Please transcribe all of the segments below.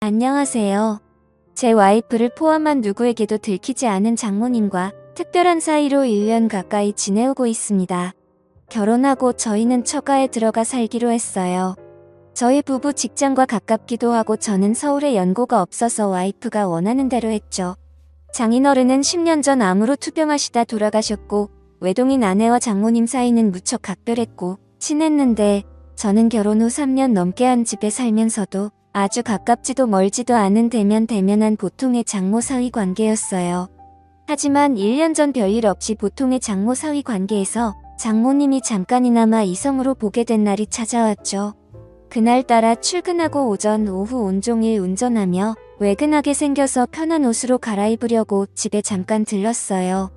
안녕하세요. 제 와이프를 포함한 누구에게도 들키지 않은 장모님과 특별한 사이로 1년 가까이 지내오고 있습니다. 결혼하고 저희는 처가에 들어가 살기로 했어요. 저희 부부 직장과 가깝기도 하고 저는 서울에 연고가 없어서 와이프가 원하는 대로 했죠. 장인어른은 10년 전 암으로 투병하시다 돌아가셨고 외동인 아내와 장모님 사이는 무척 각별했고 친했는데 저는 결혼 후 3년 넘게 한 집에 살면서도 아주 가깝지도 멀지도 않은 대면대면한 보통의 장모 사위 관계였어요. 하지만 1년 전 별일 없이 보통의 장모 사위 관계에서 장모님이 잠깐이나마 이성으로 보게 된 날이 찾아왔죠. 그날따라 출근하고 오전 오후 온종일 운전하며 외근하게 생겨서 편한 옷으로 갈아입으려고 집에 잠깐 들렀어요.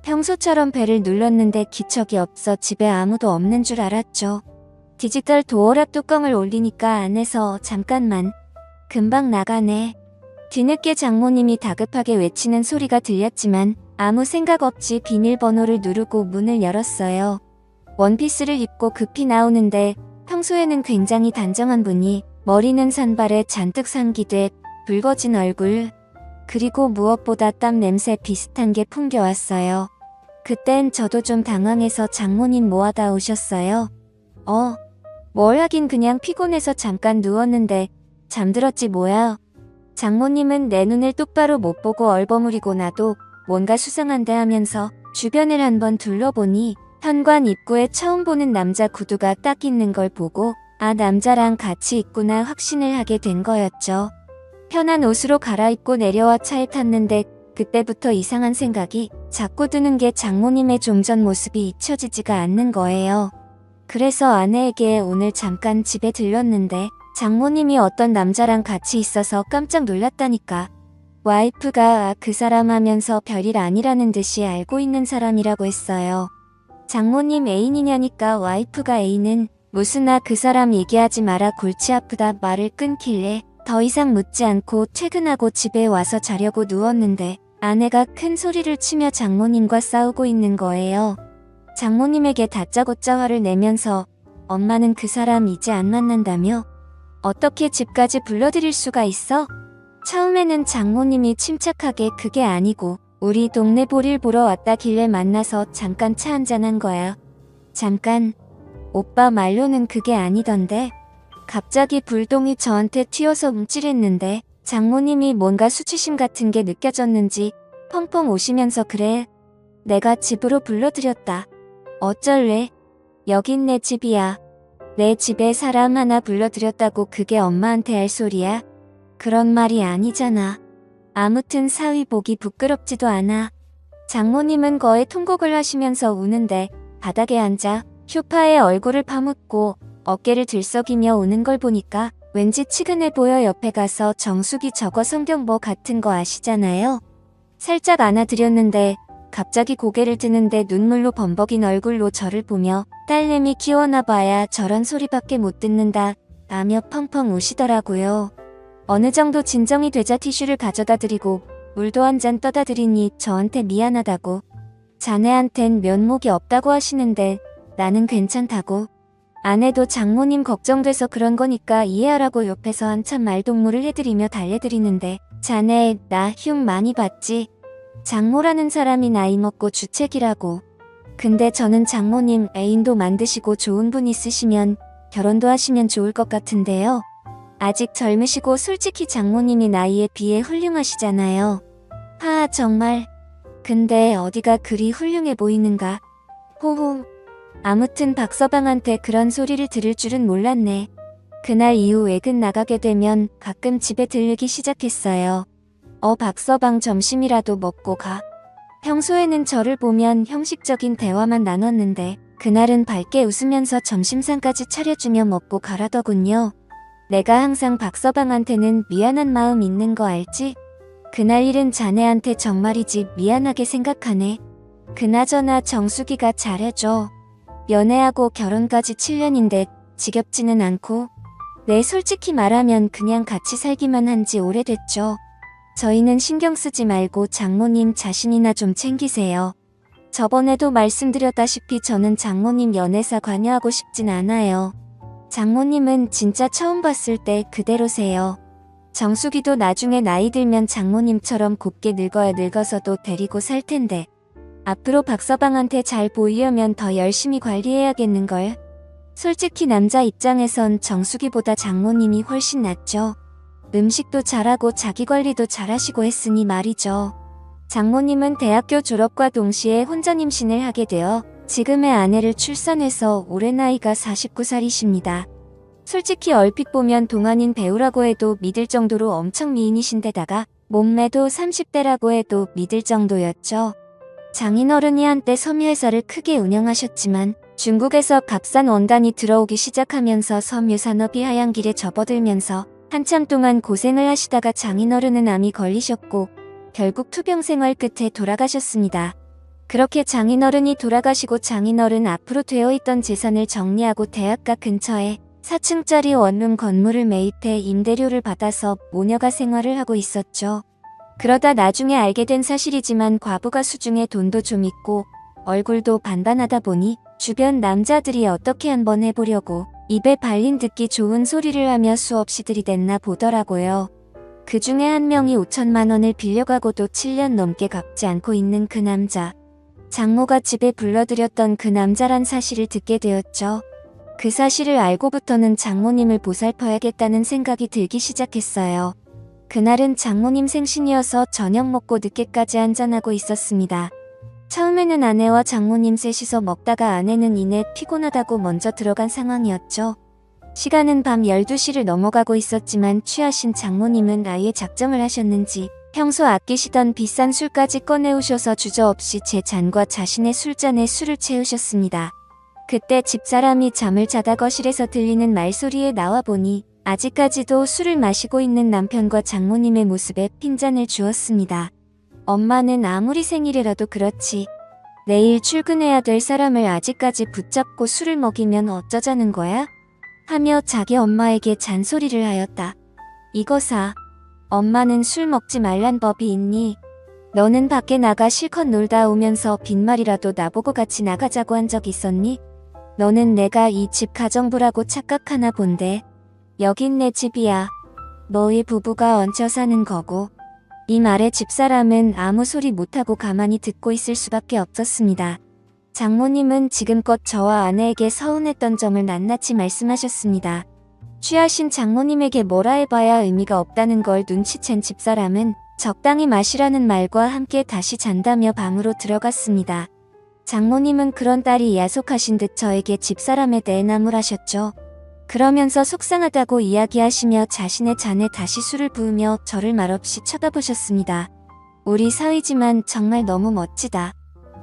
평소처럼 벨을 눌렀는데 기척이 없어 집에 아무도 없는 줄 알았죠. 디지털 도어락 뚜껑을 올리니까 안에서 잠깐만, 금방 나가네. 뒤늦게 장모님이 다급하게 외치는 소리가 들렸지만 아무 생각 없이 비밀번호를 누르고 문을 열었어요. 원피스를 입고 급히 나오는데 평소에는 굉장히 단정한 분이 머리는 산발에 잔뜩 상기돼 붉어진 얼굴, 그리고 무엇보다 땀 냄새 비슷한 게 풍겨왔어요. 그땐 저도 좀 당황해서 장모님 뭐하다 오셨어요? 뭘 하긴 그냥 피곤해서 잠깐 누웠는데 잠들었지 뭐야. 장모님은 내 눈을 똑바로 못 보고 얼버무리고 나도 뭔가 수상한데 하면서 주변을 한번 둘러보니 현관 입구에 처음 보는 남자 구두가 딱 있는 걸 보고 아, 남자랑 같이 있구나 확신을 하게 된 거였죠. 편한 옷으로 갈아입고 내려와 차에 탔는데 그때부터 이상한 생각이 자꾸 드는 게 장모님의 좀 전 모습이 잊혀지지가 않는 거예요. 그래서 아내에게 오늘 잠깐 집에 들렀는데 장모님이 어떤 남자랑 같이 있어서 깜짝 놀랐다니까. 와이프가 그 사람 하면서 별일 아니라는 듯이 알고 있는 사람이라고 했어요. 장모님 애인이냐니까 와이프가 애인은 무슨 그 사람 얘기하지 마라 골치 아프다 말을 끊길래 더 이상 묻지 않고 퇴근하고 집에 와서 자려고 누웠는데 아내가 큰 소리를 치며 장모님과 싸우고 있는 거예요. 장모님에게 다짜고짜 화를 내면서 엄마는 그 사람 이제 안 만난다며? 어떻게 집까지 불러들일 수가 있어? 처음에는 장모님이 침착하게 그게 아니고 우리 동네 볼일 보러 왔다길래 만나서 잠깐 차 한잔한 거야. 잠깐. 오빠 말로는 그게 아니던데. 갑자기 불똥이 저한테 튀어서 움찔했는데 장모님이 뭔가 수치심 같은 게 느껴졌는지 펑펑 우시면서 그래. 내가 집으로 불러들였다. 어쩔래? 여긴 내 집이야. 내 집에 사람 하나 불러들였다고 그게 엄마한테 할 소리야? 그런 말이 아니잖아. 아무튼 사위 보기 부끄럽지도 않아. 장모님은 거의 통곡을 하시면서 우는데 바닥에 앉아 소파에 얼굴을 파묻고 어깨를 들썩이며 우는 걸 보니까 왠지 치근해 보여 옆에 가서 정수기 저거 성경보 같은 거 아시잖아요? 살짝 안아드렸는데 갑자기 고개를 드는데 눈물로 범벅인 얼굴로 저를 보며 딸내미 키워놔봐야 저런 소리밖에 못 듣는다 라며 펑펑 우시더라고요. 어느 정도 진정이 되자 티슈를 가져다 드리고 물도 한 잔 떠다 드리니 저한테 미안하다고 자네한텐 면목이 없다고 하시는데 나는 괜찮다고. 아내도 장모님 걱정돼서 그런 거니까 이해하라고 옆에서 한참 말동무를 해드리며 달래드리는데 자네 나 흉 많이 봤지? 장모라는 사람이 나이 먹고 주책이라고. 근데 저는 장모님 애인도 만드시고 좋은 분 있으시면 결혼도 하시면 좋을 것 같은데요. 아직 젊으시고 솔직히 장모님이 나이에 비해 훌륭하시잖아요. 정말. 근데 어디가 그리 훌륭해 보이는가. 호호. 아무튼 박서방한테 그런 소리를 들을 줄은 몰랐네. 그날 이후 외근 나가게 되면 가끔 집에 들르기 시작했어요. 박서방 점심이라도 먹고 가. 평소에는 저를 보면 형식적인 대화만 나눴는데 그날은 밝게 웃으면서 점심상까지 차려주며 먹고 가라더군요. 내가 항상 박서방한테는 미안한 마음 있는 거 알지? 그날 일은 자네한테 정말이지 미안하게 생각하네. 그나저나 정수기가 잘해줘. 연애하고 결혼까지 7년인데 지겹지는 않고. 네, 솔직히 말하면 그냥 같이 살기만 한 지 오래됐죠. 저희는 신경 쓰지 말고 장모님 자신이나 좀 챙기세요. 저번에도 말씀드렸다시피 저는 장모님 연애사 관여하고 싶진 않아요. 장모님은 진짜 처음 봤을 때 그대로세요. 정숙이도 나중에 나이 들면 장모님처럼 곱게 늙어야 늙어서도 데리고 살 텐데. 앞으로 박서방한테 잘 보이려면 더 열심히 관리해야겠는걸. 솔직히 남자 입장에선 정숙이보다 장모님이 훨씬 낫죠. 음식도 잘하고 자기 관리도 잘하시고 했으니 말이죠. 장모님은 대학교 졸업과 동시에 혼전 임신을 하게 되어 지금의 아내를 출산해서 올해 나이가 49살이십니다. 솔직히 얼핏 보면 동안인 배우라고 해도 믿을 정도로 엄청 미인이신데다가 몸매도 30대라고 해도 믿을 정도였죠. 장인어른이 한때 섬유회사를 크게 운영하셨지만 중국에서 값싼 원단이 들어오기 시작하면서 섬유산업이 하얀 길에 접어들면서 한참 동안 고생을 하시다가 장인어른은 암이 걸리셨고 결국 투병 생활 끝에 돌아가셨습니다. 그렇게 장인어른이 돌아가시고 장인어른 앞으로 되어있던 재산을 정리하고 대학가 근처에 4층짜리 원룸 건물을 매입해 임대료를 받아서 모녀가 생활을 하고 있었죠. 그러다 나중에 알게 된 사실이지만 과부가 수중에 돈도 좀 있고 얼굴도 반반하다 보니 주변 남자들이 어떻게 한번 해보려고 입에 발린 듣기 좋은 소리를 하며 수없이 들이댔나 보더라고요. 그 중에 한 명이 5천만 원을 빌려가고도 7년 넘게 갚지 않고 있는 그 남자. 장모가 집에 불러들였던 그 남자란 사실을 듣게 되었죠. 그 사실을 알고부터는 장모님을 보살펴야겠다는 생각이 들기 시작했어요. 그날은 장모님 생신이어서 저녁 먹고 늦게까지 한잔하고 있었습니다. 처음에는 아내와 장모님 셋이서 먹다가 아내는 이내 피곤하다고 먼저 들어간 상황이었죠. 시간은 밤 12시를 넘어가고 있었지만 취하신 장모님은 아예 작정을 하셨는지 평소 아끼시던 비싼 술까지 꺼내오셔서 주저없이 제 잔과 자신의 술잔에 술을 채우셨습니다. 그때 집사람이 잠을 자다 거실에서 들리는 말소리에 나와보니 아직까지도 술을 마시고 있는 남편과 장모님의 모습에 핀잔을 주었습니다. 엄마는 아무리 생일이라도 그렇지 내일 출근해야 될 사람을 아직까지 붙잡고 술을 먹이면 어쩌자는 거야? 하며 자기 엄마에게 잔소리를 하였다. 이거사, 엄마는 술 먹지 말란 법이 있니? 너는 밖에 나가 실컷 놀다 오면서 빈말이라도 나보고 같이 나가자고 한 적 있었니? 너는 내가 이 집 가정부라고 착각하나 본데. 여긴 내 집이야. 너희 부부가 얹혀 사는 거고. 이 말에 집사람은 아무 소리 못하고 가만히 듣고 있을 수밖에 없었습니다. 장모님은 지금껏 저와 아내에게 서운했던 점을 낱낱이 말씀하셨습니다. 취하신 장모님에게 뭐라 해봐야 의미가 없다는 걸 눈치챈 집사람은 적당히 마시라는 말과 함께 다시 잔다며 방으로 들어갔습니다. 장모님은 그런 딸이 야속하신 듯 저에게 집사람에 대해 나무라셨죠. 그러면서 속상하다고 이야기하시며 자신의 잔에 다시 술을 부으며 저를 말없이 쳐다보셨습니다. 우리 사위지만 정말 너무 멋지다.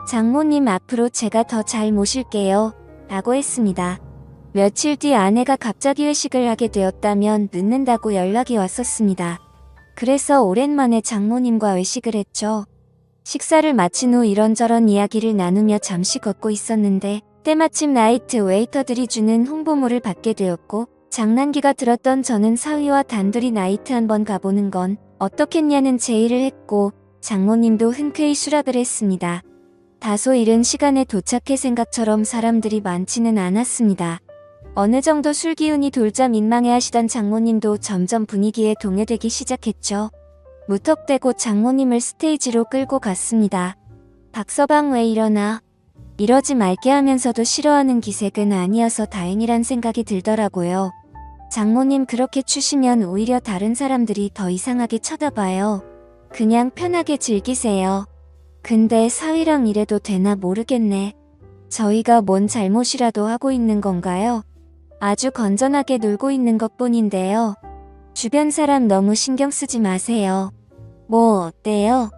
장모님 앞으로 제가 더 잘 모실게요. 라고 했습니다. 며칠 뒤 아내가 갑자기 회식을 하게 되었다면 늦는다고 연락이 왔었습니다. 그래서 오랜만에 장모님과 외식을 했죠. 식사를 마친 후 이런저런 이야기를 나누며 잠시 걷고 있었는데 때마침 나이트 웨이터들이 주는 홍보물을 받게 되었고 장난기가 들었던 저는 사위와 단둘이 나이트 한번 가보는 건 어떻겠냐는 제의를 했고 장모님도 흔쾌히 수락을 했습니다. 다소 이른 시간에 도착해 생각처럼 사람들이 많지는 않았습니다. 어느 정도 술 기운이 돌자 민망해 하시던 장모님도 점점 분위기에 동요되기 시작했죠. 무턱대고 장모님을 스테이지로 끌고 갔습니다. 박서방 왜 이러나? 이러지 말게 하면서도 싫어하는 기색은 아니어서 다행이란 생각이 들더라고요. 장모님 그렇게 추시면 오히려 다른 사람들이 더 이상하게 쳐다봐요. 그냥 편하게 즐기세요. 근데 사위랑 이래도 되나 모르겠네. 저희가 뭔 잘못이라도 하고 있는 건가요? 아주 건전하게 놀고 있는 것뿐인데요. 주변 사람 너무 신경 쓰지 마세요. 뭐 어때요?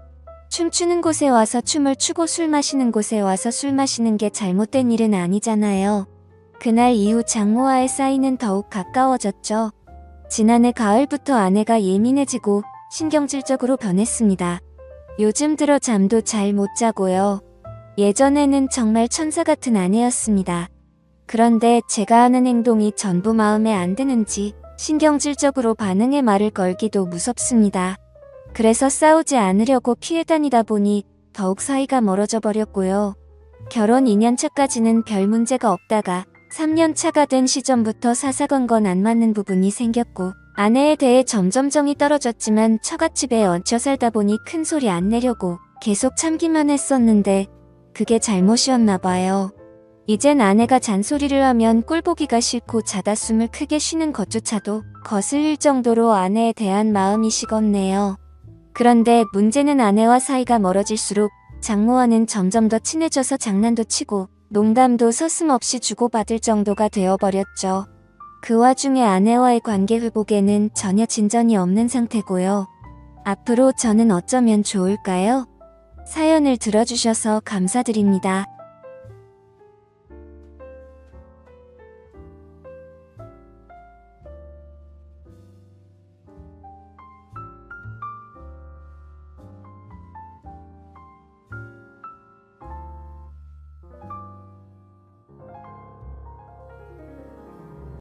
춤추는 곳에 와서 춤을 추고 술 마시는 곳에 와서 술 마시는 게 잘못된 일은 아니잖아요. 그날 이후 장모와의 사이는 더욱 가까워졌죠. 지난해 가을부터 아내가 예민해지고 신경질적으로 변했습니다. 요즘 들어 잠도 잘 못 자고요. 예전에는 정말 천사 같은 아내였습니다. 그런데 제가 하는 행동이 전부 마음에 안 드는지 신경질적으로 반응해 말을 걸기도 무섭습니다. 그래서 싸우지 않으려고 피해 다니다 보니 더욱 사이가 멀어져 버렸고요. 결혼 2년 차까지는 별 문제가 없다가 3년 차가 된 시점부터 사사건건 안 맞는 부분이 생겼고 아내에 대해 점점 정이 떨어졌지만 처갓집에 얹혀 살다 보니 큰 소리 안 내려고 계속 참기만 했었는데 그게 잘못이었나 봐요. 이젠 아내가 잔소리를 하면 꼴보기가 싫고 자다 숨을 크게 쉬는 것조차도 거슬릴 정도로 아내에 대한 마음이 식었네요. 그런데 문제는 아내와 사이가 멀어질수록 장모와는 점점 더 친해져서 장난도 치고 농담도 서슴없이 주고받을 정도가 되어버렸죠. 그 와중에 아내와의 관계 회복에는 전혀 진전이 없는 상태고요. 앞으로 저는 어쩌면 좋을까요? 사연을 들어주셔서 감사드립니다.